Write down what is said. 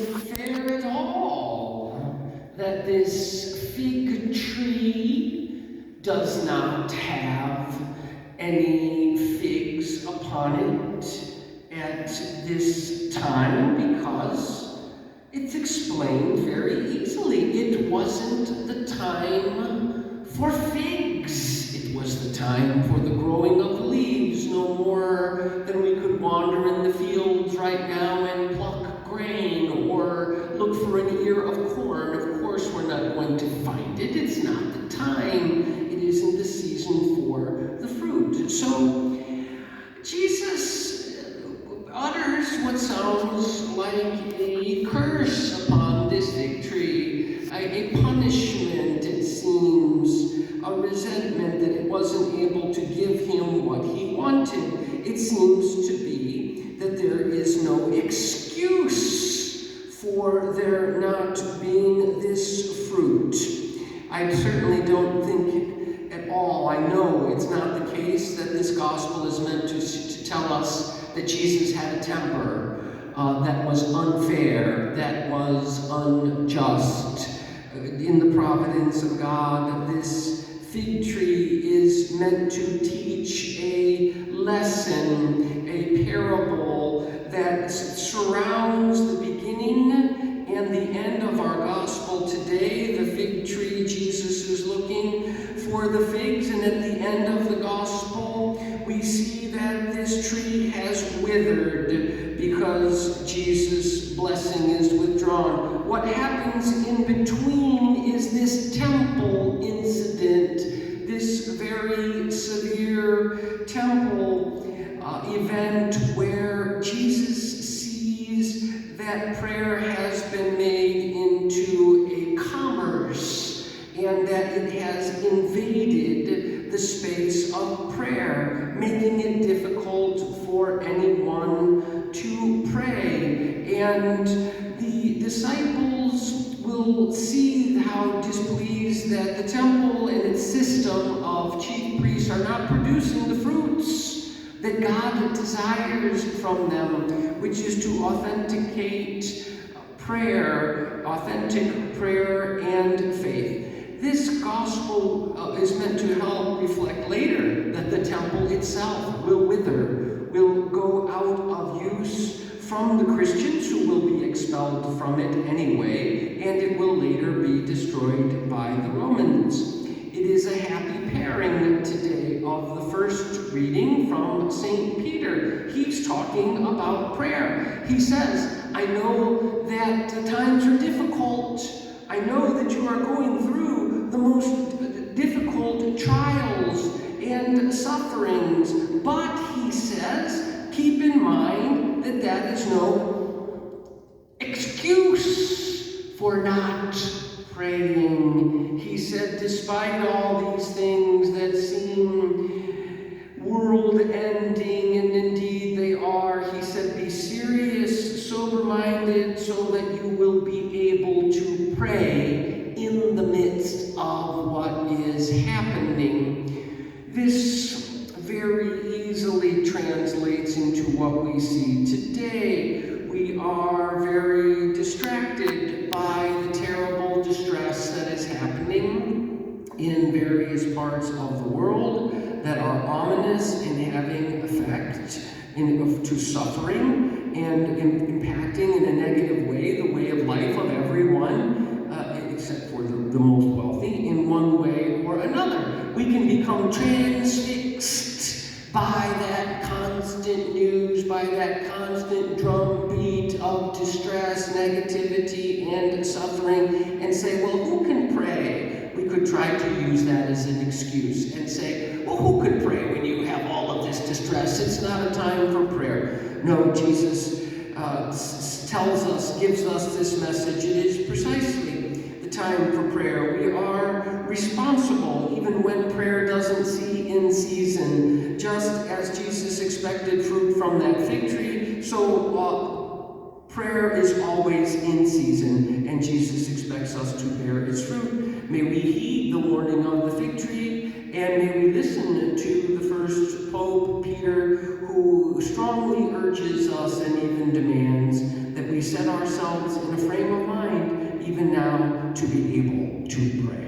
fair at all that this fig tree does not have any figs upon it at this time, because it's explained very easily. It wasn't the time for figs. It was the time for the growing of the leaves, no more than we could wander in the fields right now and pluck grain or look for an ear of corn. Of course, we're not going to find it. It's not the time. It isn't the season for the fruit. So Jesus utters what sounds like a curse upon this fig tree, a punishment, it seems, a resentment that it wasn't able to give him what he wanted. It seems to be that there is no excuse for there not being this fruit. I certainly don't think at all, I know it's not the case that this gospel is meant to tell us that Jesus had a temper that was unfair, that was unjust. In the providence of God, this fig tree is meant to teach a lesson, a parable that surrounds the beginning and the end of our gospel today. The fig tree, Jesus is looking for the figs, and at the end of the gospel, we see that this tree has withered because Jesus' blessing is withdrawn. What happens in between is this temple incident, this very severe temple event where Jesus sees that prayer has been made into a commerce and that it has invaded the space of prayer, making it difficult for anyone to pray. And the disciples will see how displeased that the temple and its system of chief priests are not producing the fruits that God desires from them, which is to authenticate prayer, authentic prayer and faith. This gospel is meant to help reflect later that the temple itself will wither, will go out of use from the Christians, who will be expelled from it anyway, and it will later be destroyed by the Romans. It is a happy pairing today of the first reading from St. Peter. He's talking about prayer. He says, I know that times are difficult. I know that you are going through the most difficult trials and sufferings, but he says, keep in mind that that is no excuse for not praying. He said, despite all these things that seem world-ending, and indeed they are, he said, be serious, sober-minded, so that you will be able to pray in the midst of what is happening. This very easily translates into what we see today. We are very distracted by the terrible distress that is happening in various parts of the world that are ominous in having effect to suffering and impacting in a negative way the way of life of everyone, except for the most wealthy, in one way or another. We can become transfixed by that constant news, by that constant drumbeat of distress, negativity, and suffering, and say, well, who can pray? We could try to use that as an excuse and say, well, who could pray when you have all of this distress? It's not a time for prayer. No, Jesus tells us, gives us this message. It is precisely the time for prayer. We are responsible even when prayer doesn't see in season. Just as Jesus expected fruit from that fig tree, so prayer is always in season, and Jesus expects us to bear its fruit. May we heed the warning of the fig tree, and may we listen to the first Pope, Peter, who strongly urges us and even demands that we set ourselves in a frame of mind even now to be able to pray.